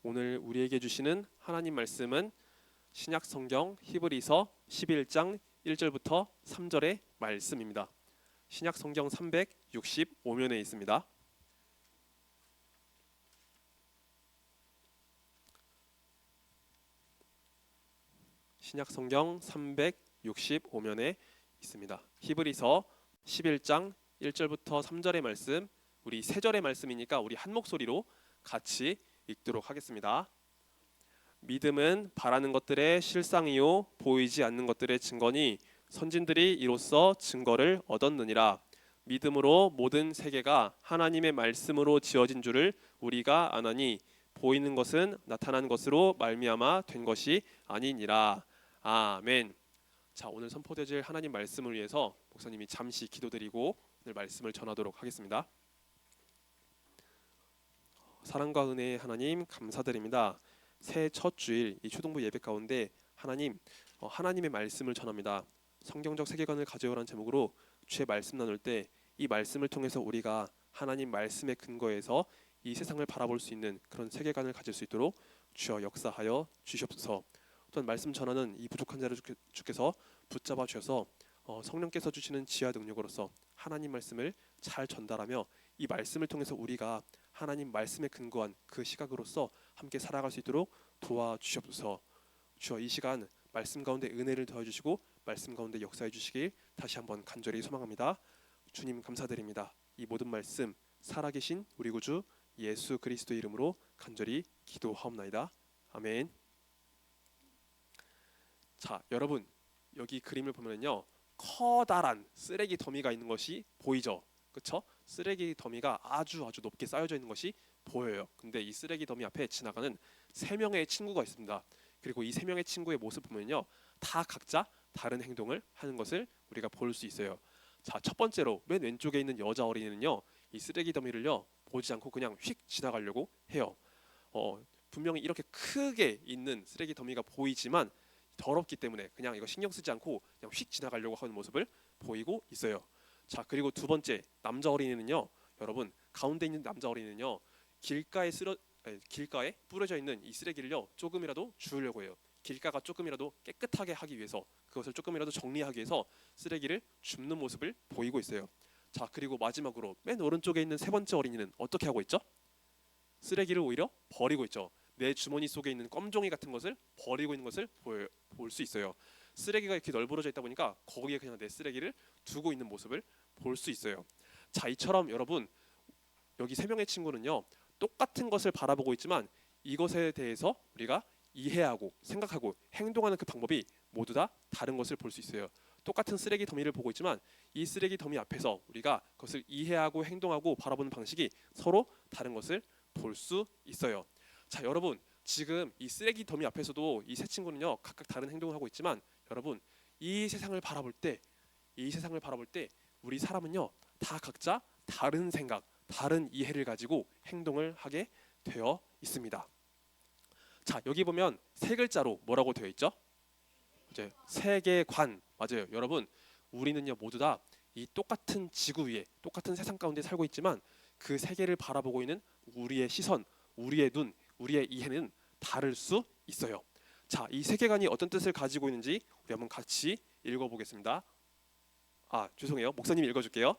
오늘 우리에게 주시는 하나님 말씀은 신약 성경 히브리서 11장 1절부터 3절의 말씀입니다. 신약 성경 365면에 있습니다. 신약 성경 365면에 있습니다. 히브리서 11장 1절부터 3절의 말씀, 우리 세 절의 말씀이니까 우리 한 목소리로 같이 읽도록 하겠습니다. 믿음은 바라는 것들의 실상이요 보이지 않는 것들의 증거니 선진들이 이로써 증거를 얻었느니라. 믿음으로 모든 세계가 하나님의 말씀으로 지어진 줄을 우리가 아나니 보이는 것은 나타난 것으로 말미암아 된 것이 아니니라. 아멘. 자, 오늘 선포되질 하나님 말씀을 위해서 목사님이 잠시 기도드리고 오늘 말씀을 전하도록 하겠습니다. 사랑과 은혜의 하나님 감사드립니다. 새해 첫 주일 이 초등부 예배 가운데 하나님의 말씀을 전합니다. 성경적 세계관을 가져오라는 제목으로 주의 말씀 나눌 때 이 말씀을 통해서 우리가 하나님 말씀의 근거에서 이 세상을 바라볼 수 있는 그런 세계관을 가질 수 있도록 주여 역사하여 주시옵소서. 또한 말씀 전하는 이 부족한 자를 주께서 붙잡아 주셔서 성령께서 주시는 지혜와 능력으로서 하나님 말씀을 잘 전달하며 이 말씀을 통해서 우리가 하나님 말씀에 근거한 그 시각으로서 함께 살아갈 수 있도록 도와주시옵소서. 주여 이 시간 말씀 가운데 은혜를 더해주시고 말씀 가운데 역사해 주시길 다시 한번 간절히 소망합니다. 주님 감사드립니다. 이 모든 말씀 살아계신 우리 구주 예수 그리스도 이름으로 간절히 기도하옵나이다. 아멘. 자, 여러분 여기 그림을 보면요 커다란 쓰레기 더미가 있는 것이 보이죠? 그렇죠? 쓰레기 더미가 아주 높게 쌓여져 있는 것이 보여요. 근데 이 쓰레기 더미 앞에 지나가는 세 명의 친구가 있습니다. 그리고 이 세 명의 친구의 모습 보면요 다 각자 다른 행동을 하는 것을 우리가 볼 수 있어요. 자, 첫 번째로 맨 왼쪽에 있는 여자 어린이는요 이 쓰레기 더미를요 보지 않고 그냥 휙 지나가려고 해요. 분명히 이렇게 크게 있는 쓰레기 더미가 보이지만 더럽기 때문에 그냥 이거 신경 쓰지 않고 그냥 휙 지나가려고 하는 모습을 보이고 있어요. 자, 그리고 두 번째 남자 어린이는요, 여러분 가운데 있는 남자 어린이는요 길가에 뿌려져 있는 이 쓰레기를요 조금이라도 주우려고 해요. 길가가 조금이라도 깨끗하게 하기 위해서, 그것을 조금이라도 정리하기 위해서 쓰레기를 줍는 모습을 보이고 있어요. 자, 그리고 마지막으로 맨 오른쪽에 있는 세 번째 어린이는 어떻게 하고 있죠? 쓰레기를 오히려 버리고 있죠. 내 주머니 속에 있는 껌종이 같은 것을 버리고 있는 것을 볼 수 있어요. 쓰레기가 이렇게 널브러져 있다 보니까 거기에 그냥 내 쓰레기를 두고 있는 모습을 볼 수 있어요. 자, 이처럼 여러분 여기 세 명의 친구는요 똑같은 것을 바라보고 있지만 이것에 대해서 우리가 이해하고 생각하고 행동하는 그 방법이 모두 다 다른 것을 볼 수 있어요. 똑같은 쓰레기 더미를 보고 있지만 이 쓰레기 더미 앞에서 우리가 그것을 이해하고 행동하고 바라보는 방식이 서로 다른 것을 볼 수 있어요. 자, 여러분 지금 이 쓰레기 더미 앞에서도 이 세 친구는요 각각 다른 행동을 하고 있지만 여러분 이 세상을 바라볼 때 우리 사람은요 다 각자 다른 생각, 다른 이해를 가지고 행동을 하게 되어 있습니다. 자, 여기 보면 세 글자로 뭐라고 되어 있죠? 이제 세계관. 맞아요. 여러분 우리는요 모두 다 이 똑같은 지구 위에 똑같은 세상 가운데 살고 있지만 그 세계를 바라보고 있는 우리의 시선, 우리의 눈, 우리의 이해는 다를 수 있어요. 자, 이 세계관이 어떤 뜻을 가지고 있는지 우리 한번 같이 읽어보겠습니다. 죄송해요. 목사님이 읽어줄게요.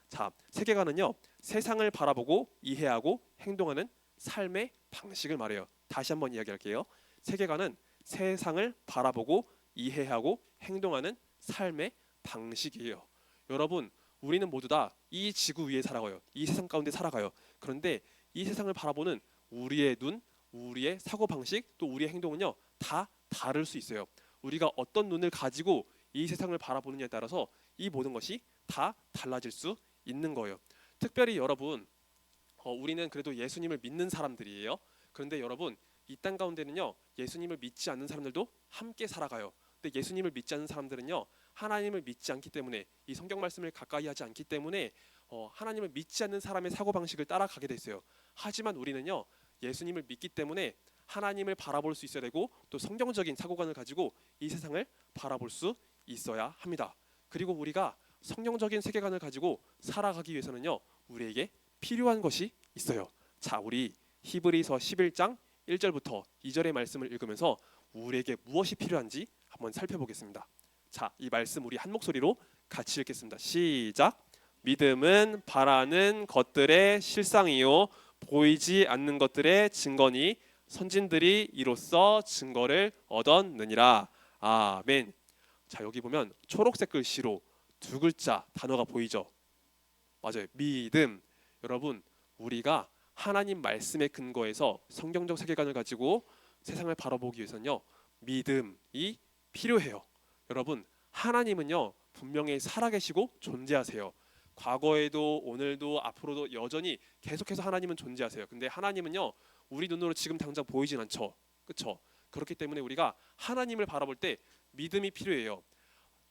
자, 세계관은요 세상을 바라보고 이해하고 행동하는 삶의 방식을 말해요. 다시 한번 이야기할게요. 세계관은 세상을 바라보고 이해하고 행동하는 삶의 방식이에요. 여러분 우리는 모두 다 이 지구 위에 살아가요. 이 세상 가운데 살아가요. 그런데 이 세상을 바라보는 우리의 눈, 우리의 사고방식, 또 우리의 행동은요 다 다를 수 있어요. 우리가 어떤 눈을 가지고 이 세상을 바라보느냐에 따라서 이 모든 것이 다 달라질 수 있는 거예요. 특별히 여러분 우리는 그래도 예수님을 믿는 사람들이에요. 그런데 여러분 이 땅 가운데는요 예수님을 믿지 않는 사람들도 함께 살아가요. 근데 예수님을 믿지 않는 사람들은요 하나님을 믿지 않기 때문에, 이 성경 말씀을 가까이 하지 않기 때문에 하나님을 믿지 않는 사람의 사고방식을 따라가게 돼 있어요. 하지만 우리는요 예수님을 믿기 때문에 하나님을 바라볼 수 있어야 되고 또 성경적인 사고관을 가지고 이 세상을 바라볼 수 있어야 합니다. 그리고 우리가 성경적인 세계관을 가지고 살아가기 위해서는요 우리에게 필요한 것이 있어요. 자, 우리 히브리서 11장 1절부터 2절의 말씀을 읽으면서 우리에게 무엇이 필요한지 한번 살펴보겠습니다. 자, 이 말씀 우리 한 목소리로 같이 읽겠습니다. 시작. 믿음은 바라는 것들의 실상이요 보이지 않는 것들의 증거니 선진들이 이로써 증거를 얻었느니라. 아멘. 자, 여기 보면 초록색 글씨로 두 글자 단어가 보이죠? 맞아요. 믿음. 여러분, 우리가 하나님 말씀의 근거에서 성경적 세계관을 가지고 세상을 바라보기 위해서는요, 믿음이 필요해요. 여러분, 하나님은요 분명히 살아계시고 존재하세요. 과거에도 오늘도 앞으로도 여전히 계속해서 하나님은 존재하세요. 근데 하나님은요 우리 눈으로 지금 당장 보이진 않죠. 그렇죠? 그렇기 때문에 우리가 하나님을 바라볼 때 믿음이 필요해요.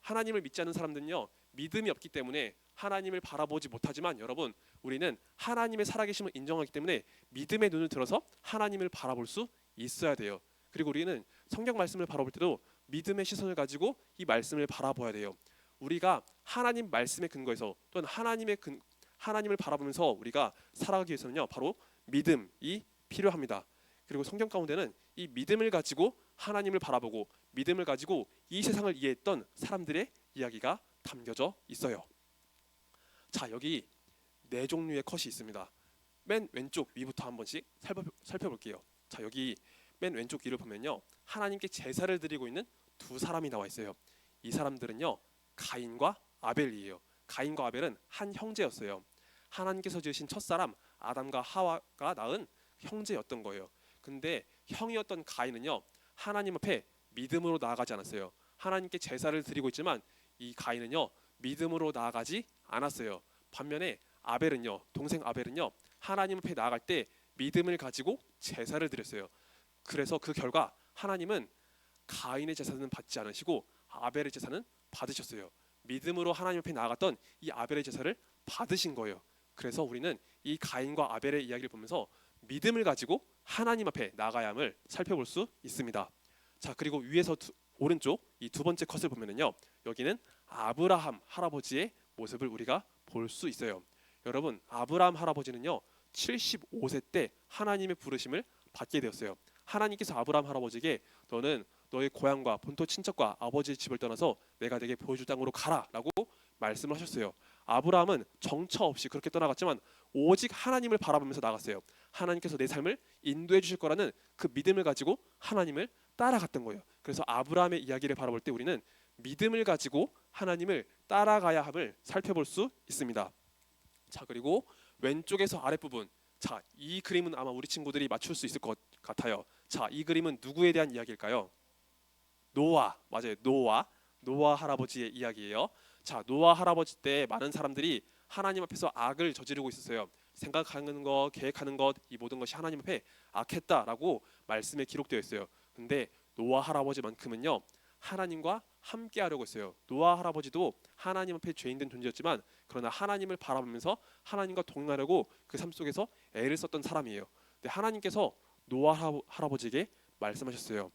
하나님을 믿지 않는 사람들은요 믿음이 없기 때문에 하나님을 바라보지 못하지만, 여러분, 우리는 하나님의 살아계심을 인정하기 때문에 믿음의 눈을 들어서 하나님을 바라볼 수 있어야 돼요. 그리고 우리는 성경 말씀을 바라볼 때도 믿음의 시선을 가지고 이 말씀을 바라봐야 돼요. 우리가 하나님 말씀의 근거에서 또는 하나님을 바라보면서 우리가 살아가기 위해서는요 바로 믿음이 필요합니다. 그리고 성경 가운데는 이 믿음을 가지고 하나님을 바라보고 믿음을 가지고 이 세상을 이해했던 사람들의 이야기가 담겨져 있어요. 자, 여기 네 종류의 컷이 있습니다. 맨 왼쪽 위부터 한 번씩 살펴볼게요. 자, 여기 맨 왼쪽 위를 보면요 하나님께 제사를 드리고 있는 두 사람이 나와 있어요. 이 사람들은요 가인과 아벨이에요. 가인과 아벨은 한 형제였어요. 하나님께서 지으신 첫사람 아담과 하와가 낳은 형제였던 거예요. 근데 형이었던 가인은요 하나님 앞에 믿음으로 나아가지 않았어요. 하나님께 제사를 드리고 있지만 이 가인은요 믿음으로 나아가지 않았어요. 반면에 아벨은요, 동생 아벨은요 하나님 앞에 나아갈 때 믿음을 가지고 제사를 드렸어요. 그래서 그 결과 하나님은 가인의 제사는 받지 않으시고 아벨의 제사는 받으셨어요. 믿음으로 하나님 앞에 나아갔던 이 아벨의 제사를 받으신 거예요. 그래서 우리는 이 가인과 아벨의 이야기를 보면서 믿음을 가지고 하나님 앞에 나아가야 함을 살펴볼 수 있습니다. 자, 그리고 위에서 오른쪽 이 두 번째 컷을 보면은요 여기는 아브라함 할아버지의 모습을 우리가 볼 수 있어요. 여러분, 아브라함 할아버지는요 75세 때 하나님의 부르심을 받게 되었어요. 하나님께서 아브라함 할아버지에게 너는 너의 고향과 본토 친척과 아버지의 집을 떠나서 내가 내게 보여줄 땅으로 가라라고 말씀을 하셨어요. 아브라함은 정처 없이 그렇게 떠나갔지만 오직 하나님을 바라보면서 나갔어요. 하나님께서 내 삶을 인도해 주실 거라는 그 믿음을 가지고 하나님을 따라갔던 거예요. 그래서 아브라함의 이야기를 바라볼 때 우리는 믿음을 가지고 하나님을 따라가야 함을 살펴볼 수 있습니다. 자, 그리고 왼쪽에서 아랫부분, 자, 이 그림은 아마 우리 친구들이 맞출 수 있을 것 같아요. 자, 이 그림은 누구에 대한 이야기일까요? 노아, 맞아요. 노아 할아버지의 이야기예요. 자, 노아 할아버지 때 많은 사람들이 하나님 앞에서 악을 저지르고 있었어요. 생각하는 것, 계획하는 것, 이 모든 것이 하나님 앞에 악했다라고 말씀에 기록되어 있어요. 근데 노아 할아버지만큼은요 하나님과 함께 하려고 했어요. 노아 할아버지도 하나님 앞에 죄인된 존재였지만 그러나 하나님을 바라보면서 하나님과 동행하려고 그 삶 속에서 애를 썼던 사람이에요. 근데 하나님께서 노아 할아버지에게 말씀하셨어요.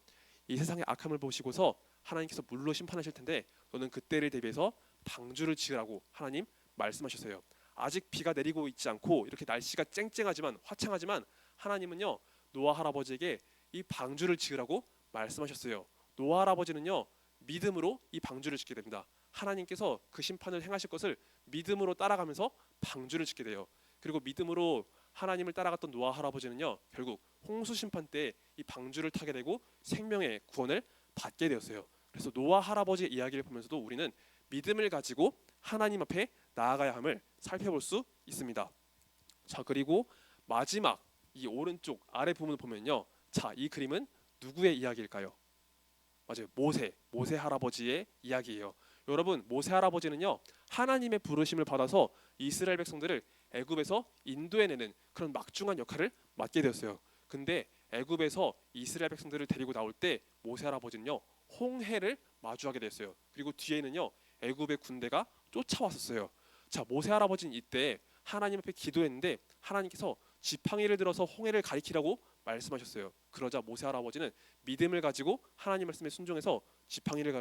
이 세상의 악함을 보시고서 하나님께서 물로 심판하실 텐데 너는 그때를 대비해서 방주를 지으라고 하나님 말씀하셨어요. 아직 비가 내리고 있지 않고 이렇게 날씨가 쨍쨍하지만 화창하지만 하나님은요 노아 할아버지에게 이 방주를 지으라고 말씀하셨어요. 노아 할아버지는요 믿음으로 이 방주를 짓게 됩니다. 하나님께서 그 심판을 행하실 것을 믿음으로 따라가면서 방주를 짓게 돼요. 그리고 믿음으로 하나님을 따라갔던 노아 할아버지는요 결국 홍수 심판 때 이 방주를 타게 되고 생명의 구원을 받게 되었어요. 그래서 노아 할아버지의 이야기를 보면서도 우리는 믿음을 가지고 하나님 앞에 나아가야 함을 살펴볼 수 있습니다. 자, 그리고 마지막 이 오른쪽 아래 부분을 보면요, 자, 이 그림은 누구의 이야기일까요? 맞아요. 모세 할아버지의 이야기예요. 여러분, 모세 할아버지는요 하나님의 부르심을 받아서 이스라엘 백성들을 애굽에서 인도해내는 그런 막중한 역할을 맡게 되었어요. 근데 애굽에서 이스라엘 백성들을 데리고 나올 때 모세 할아버지는요 홍해를 마주하게 됐어요. 그리고 뒤에는요 애굽의 군대가 쫓아왔었어요. 자, 모세 할아버지는 이때 하나님 앞에 기도했는데 하나님께서 지팡이를 들어서 홍해를 가리키라고 말씀하셨어요. 그러자 모세 할아버지는 믿음을 가지고 하나님 말씀에 순종해서 지팡이를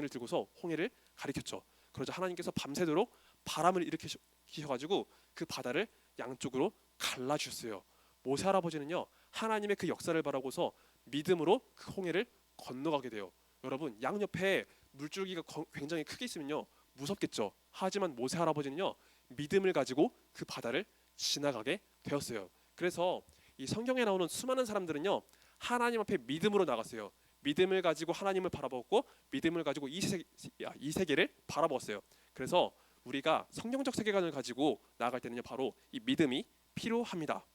들고서 홍해를 가리켰죠. 그러자 하나님께서 밤새도록 바람을 일으키셔가지고 그 바다를 양쪽으로 갈라주셨어요. 모세 할아버지는요 하나님의 그 역사를 바라고서 믿음으로 그 홍해를 건너가게 돼요. 여러분 양옆에 물줄기가 굉장히 크게 있으면요 무섭겠죠. 하지만 모세 할아버지는요 믿음을 가지고 그 바다를 지나가게 되었어요. 그래서 이 성경에 나오는 수많은 사람들은요 하나님 앞에 믿음으로 나갔어요. 믿음을 가지고 하나님을 바라보고 믿음을 가지고 이 세계를 바라보았어요. 그래서 우리가 성경적 세계관을 가지고 나아갈 때는요 바로 이 믿음이 필요합니다.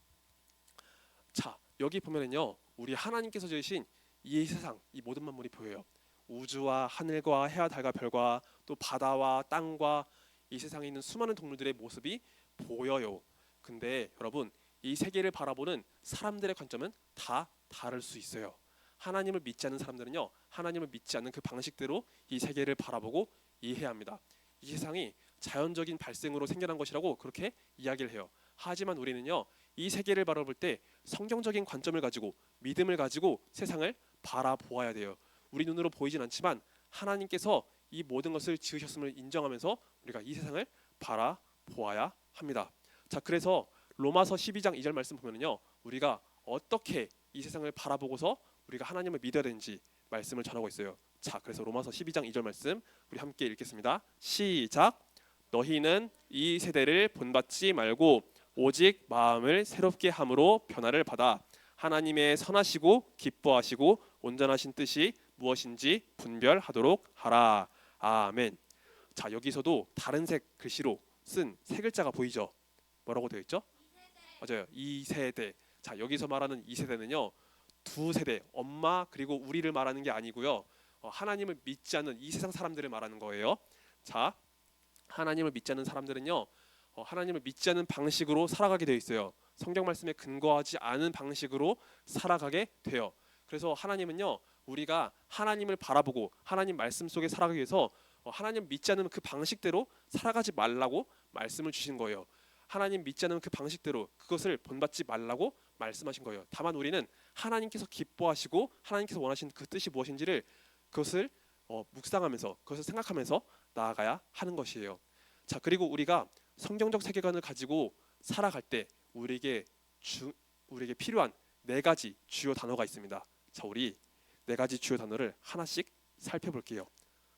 자 여기 보면은요 우리 하나님께서 지으신 이 세상 이 모든 만물이 보여요. 우주와 하늘과 해와 달과 별과 또 바다와 땅과 이 세상에 있는 수많은 동물들의 모습이 보여요. 근데 여러분 이 세계를 바라보는 사람들의 관점은 다 다를 수 있어요. 하나님을 믿지 않는 사람들은요 하나님을 믿지 않는 그 방식대로 이 세계를 바라보고 이해해야 합니다. 이 세상이 자연적인 발생으로 생겨난 것이라고 그렇게 이야기를 해요. 하지만 우리는요 이 세계를 바라볼 때 성경적인 관점을 가지고 믿음을 가지고 세상을 바라보아야 돼요. 우리 눈으로 보이진 않지만 하나님께서 이 모든 것을 지으셨음을 인정하면서 우리가 이 세상을 바라보아야 합니다. 자 그래서 로마서 12장 2절 말씀 보면은요 우리가 어떻게 이 세상을 바라보고서 우리가 하나님을 믿어야 되는지 말씀을 전하고 있어요. 자 그래서 로마서 12장 2절 말씀 우리 함께 읽겠습니다. 시작. 너희는 이 세대를 본받지 말고 오직 마음을 새롭게 함으로 변화를 받아 하나님의 선하시고 기뻐하시고 온전하신 뜻이 무엇인지 분별하도록 하라. 아멘. 자 여기서도 다른 색 글씨로 쓴 세 글자가 보이죠? 뭐라고 되어 있죠? 맞아요. 2세대. 자 여기서 말하는 2세대는요 두 세대 엄마 그리고 우리를 말하는 게 아니고요 하나님을 믿지 않는 이 세상 사람들을 말하는 거예요. 자 하나님을 믿지 않는 사람들은요 하나님을 믿지 않는 방식으로 살아가게 되어 있어요. 성경 말씀에 근거하지 않은 방식으로 살아가게 돼요. 그래서 하나님은요 우리가 하나님을 바라보고 하나님 말씀 속에 살아가기 위해서 하나님 믿지 않는 그 방식대로 살아가지 말라고 말씀을 주신 거예요. 하나님 믿지 않는 그 방식대로 그것을 본받지 말라고 말씀하신 거예요. 다만 우리는 하나님께서 기뻐하시고 하나님께서 원하신 그 뜻이 무엇인지를 그것을 묵상하면서 그것을 생각하면서 나아가야 하는 것이에요. 자 그리고 우리가 성경적 세계관을 가지고 살아갈 때 우리에게 필요한 네 가지 주요 단어가 있습니다. 자 우리 네 가지 주요 단어를 하나씩 살펴볼게요.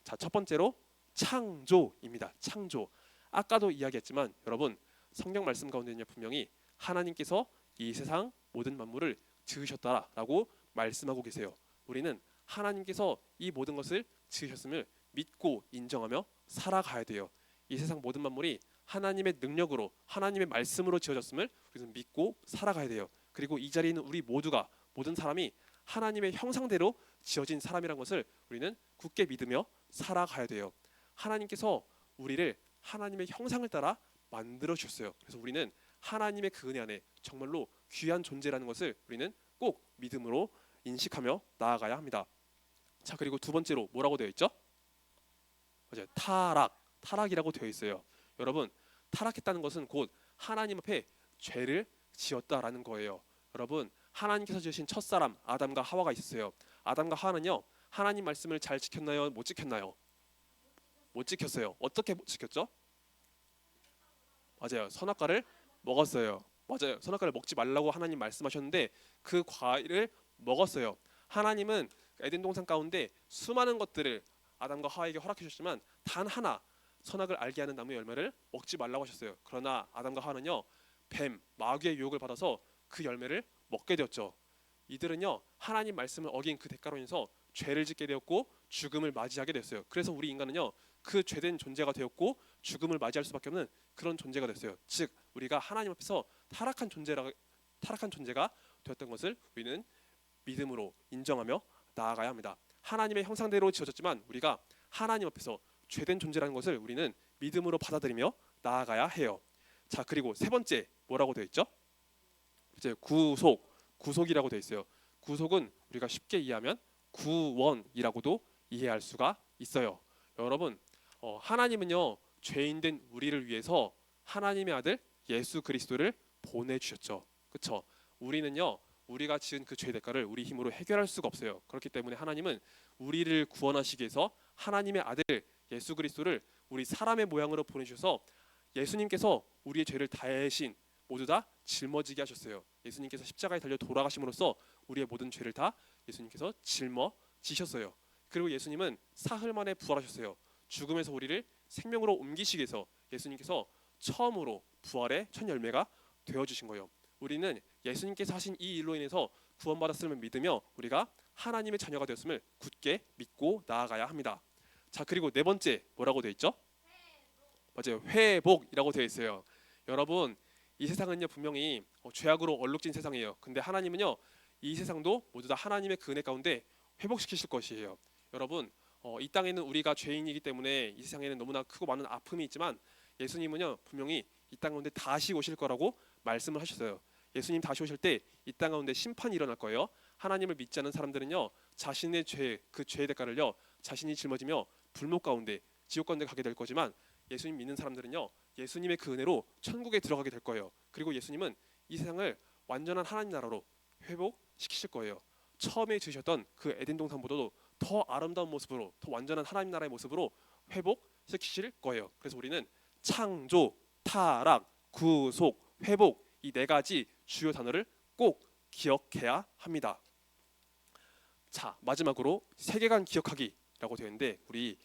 자 첫 번째로 창조입니다. 창조. 아까도 이야기했지만 여러분 성경 말씀 가운데는 분명히 하나님께서 이 세상 모든 만물을 지으셨다라고 말씀하고 계세요. 우리는 하나님께서 이 모든 것을 지으셨음을 믿고 인정하며 살아가야 돼요. 이 세상 모든 만물이 하나님의 능력으로 하나님의 말씀으로 지어졌음을 우리는 믿고 살아가야 돼요. 그리고 이 자리에 있는 우리 모두가 모든 사람이 하나님의 형상대로 지어진 사람이란 것을 우리는 굳게 믿으며 살아가야 돼요. 하나님께서 우리를 하나님의 형상을 따라 만들어 주셨어요. 그래서 우리는 하나님의 그 은혜 안에 정말로 귀한 존재라는 것을 우리는 꼭 믿음으로 인식하며 나아가야 합니다. 자 그리고 두 번째로 뭐라고 되어 있죠? 맞아요. 타락이라고 되어 있어요. 여러분 타락했다는 것은 곧 하나님 앞에 죄를 지었다라는 거예요. 여러분 하나님께서 지으신 첫사람 아담과 하와가 있었어요. 아담과 하와는요 하나님 말씀을 잘 지켰나요? 못 지켰나요? 못 지켰어요. 어떻게 못 지켰죠? 맞아요. 선악과를 먹었어요. 맞아요. 선악과를 먹지 말라고 하나님 말씀하셨는데 그 과일을 먹었어요. 하나님은 에덴 동산 가운데 수많은 것들을 아담과 하와에게 허락해 주셨지만 단 하나 선악을 알게 하는 나무 열매를 먹지 말라고 하셨어요. 그러나 아담과 하와는요 뱀, 마귀의 유혹을 받아서 그 열매를 먹게 되었죠. 이들은요 하나님 말씀을 어긴 그 대가로 인해서 죄를 짓게 되었고 죽음을 맞이하게 됐어요. 그래서 우리 인간은요 그 죄된 존재가 되었고 죽음을 맞이할 수밖에 없는 그런 존재가 됐어요. 즉 우리가 하나님 앞에서 타락한 존재가 되었던 것을 우리는 믿음으로 인정하며 나아가야 합니다. 하나님의 형상대로 지어졌지만 우리가 하나님 앞에서 죄된 존재라는 것을 우리는 믿음으로 받아들이며 나아가야 해요. 자 그리고 세 번째 뭐라고 되어 있죠? 이제 구속이라고 되어 있어요. 구속은 우리가 쉽게 이해하면 구원이라고도 이해할 수가 있어요. 여러분 하나님은요 죄인된 우리를 위해서 하나님의 아들 예수 그리스도를 보내주셨죠. 그렇죠? 우리는요 우리가 지은 그 죄의 대가를 우리 힘으로 해결할 수가 없어요. 그렇기 때문에 하나님은 우리를 구원하시기 위해서 하나님의 아들 예수 그리스도를 우리 사람의 모양으로 보내주셔서 예수님께서 우리의 죄를 대신 모두 다 짊어지게 하셨어요. 예수님께서 십자가에 달려 돌아가심으로써 우리의 모든 죄를 다 예수님께서 짊어지셨어요. 그리고 예수님은 사흘 만에 부활하셨어요. 죽음에서 우리를 생명으로 옮기시기 위해서 예수님께서 처음으로 부활의 첫 열매가 되어주신 거예요. 우리는 예수님께서 하신 이 일로 인해서 구원받았음을 믿으며 우리가 하나님의 자녀가 되었음을 굳게 믿고 나아가야 합니다. 자, 그리고 네 번째 뭐라고 되어 있죠? 맞아요. 회복이라고 되어 있어요. 여러분, 이 세상은요 분명히 죄악으로 얼룩진 세상이에요. 근데 하나님은요 이 세상도 모두 다 하나님의 그 은혜 가운데 회복시키실 것이에요. 여러분, 이 땅에는 우리가 죄인이기 때문에 이 세상에는 너무나 크고 많은 아픔이 있지만 예수님은요 분명히 이 땅 가운데 다시 오실 거라고 말씀을 하셨어요. 예수님 다시 오실 때 이 땅 가운데 심판이 일어날 거예요. 하나님을 믿지 않은 사람들은요 자신의 죄, 그 죄의 대가를요 자신이 짊어지며 불목 가운데 지옥 가운데 가게 될 거지만 예수님 믿는 사람들은요 예수님의 그 은혜로 천국에 들어가게 될 거예요. 그리고 예수님은 이 세상을 완전한 하나님 나라로 회복시키실 거예요. 처음에 지으셨던 그 에덴 동산보다도 더 아름다운 모습으로, 더 완전한 하나님 나라의 모습으로 회복시키실 거예요. 그래서 우리는 창조, 타락, 구속, 회복 이 네 가지 주요 단어를 꼭 기억해야 합니다. 자, 마지막으로 세계관 기억하기라고 되어 있는데 우리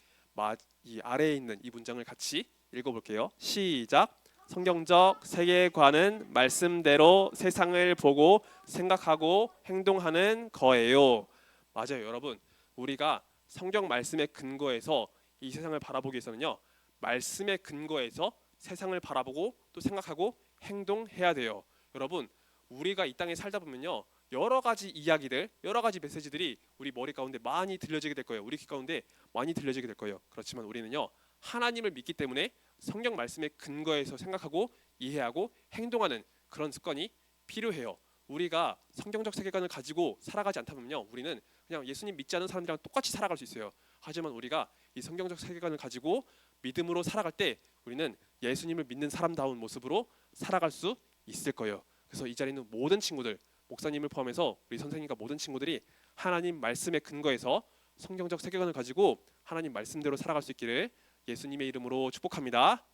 이 아래에 있는 이 문장을 같이 읽어볼게요. 시작. 성경적 세계관은 말씀대로 세상을 보고 생각하고 행동하는 거예요. 맞아요, 여러분. 우리가 성경 말씀의 근거에서 이 세상을 바라보기 위해서는요. 말씀의 근거에서 세상을 바라보고 또 생각하고 행동해야 돼요. 여러분, 우리가 이 땅에 살다 보면요. 여러 가지 이야기들, 여러 가지 메시지들이 우리 머리 가운데 많이 들려지게 될 거예요. 우리 귀 가운데 많이 들려지게 될 거예요. 그렇지만 우리는요. 하나님을 믿기 때문에 성경 말씀의 근거에서 생각하고 이해하고 행동하는 그런 습관이 필요해요. 우리가 성경적 세계관을 가지고 살아가지 않다 보면요. 우리는 그냥 예수님 믿지 않는 사람들이랑 똑같이 살아갈 수 있어요. 하지만 우리가 이 성경적 세계관을 가지고 믿음으로 살아갈 때 우리는 예수님을 믿는 사람다운 모습으로 살아갈 수 있을 거예요. 그래서 이 자리에 있는 모든 친구들, 목사님을 포함해서 우리 선생님과 모든 친구들이 하나님 말씀의 근거에서 성경적 세계관을 가지고 하나님 말씀대로 살아갈 수 있기를 예수님의 이름으로 축복합니다.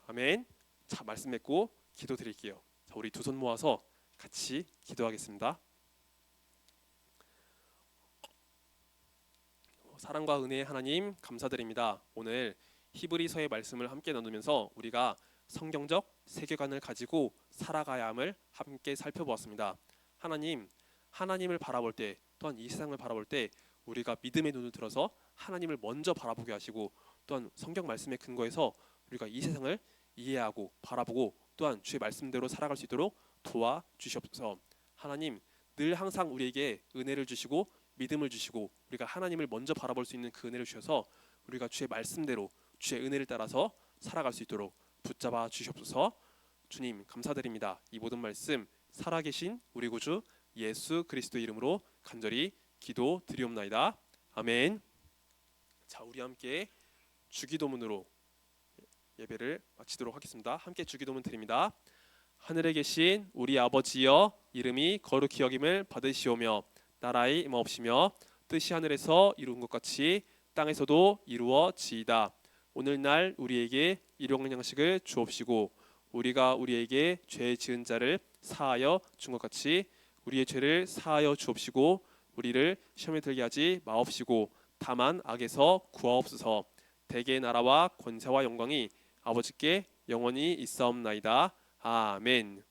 아멘. 자, 말씀 맺고 기도드릴게요. 자, 우리 두 손 모아서 같이 기도하겠습니다. 사랑과 은혜의 하나님 감사드립니다. 오늘 히브리서의 말씀을 함께 나누면서 우리가 성경적 세계관을 가지고 살아가야 함을 함께 살펴보았습니다. 하나님, 하나님을 바라볼 때 또한 이 세상을 바라볼 때 우리가 믿음의 눈을 들어서 하나님을 먼저 바라보게 하시고 또한 성경 말씀의 근거에서 우리가 이 세상을 이해하고 바라보고 또한 주의 말씀대로 살아갈 수 있도록 도와주시옵소서. 하나님, 늘 항상 우리에게 은혜를 주시고 믿음을 주시고 우리가 하나님을 먼저 바라볼 수 있는 그 은혜를 주셔서 우리가 주의 말씀대로 주의 은혜를 따라서 살아갈 수 있도록 붙잡아 주시옵소서. 주님 감사드립니다. 이 모든 말씀 살아계신 우리 구주 예수 그리스도 이름으로 간절히 기도드리옵나이다. 아멘. 자, 우리 함께 주기도문으로 예배를 마치도록 하겠습니다. 함께 주기도문 드립니다. 하늘에 계신 우리 아버지여, 이름이 거룩히 여김을 받으시오며 나라의 임하옵시며 뜻이 하늘에서 이룬 것 같이 땅에서도 이루어지이다. 오늘날 우리에게 일용할 양식을 주옵시고 우리가 우리에게 죄 지은 자를 사하여 준 것 같이 우리의 죄를 사하여 주옵시고 우리를 시험에 들게 하지 마옵시고 다만 악에서 구하옵소서. 대개의 나라와 권세와 영광이 아버지께 영원히 있사옵나이다. 아멘.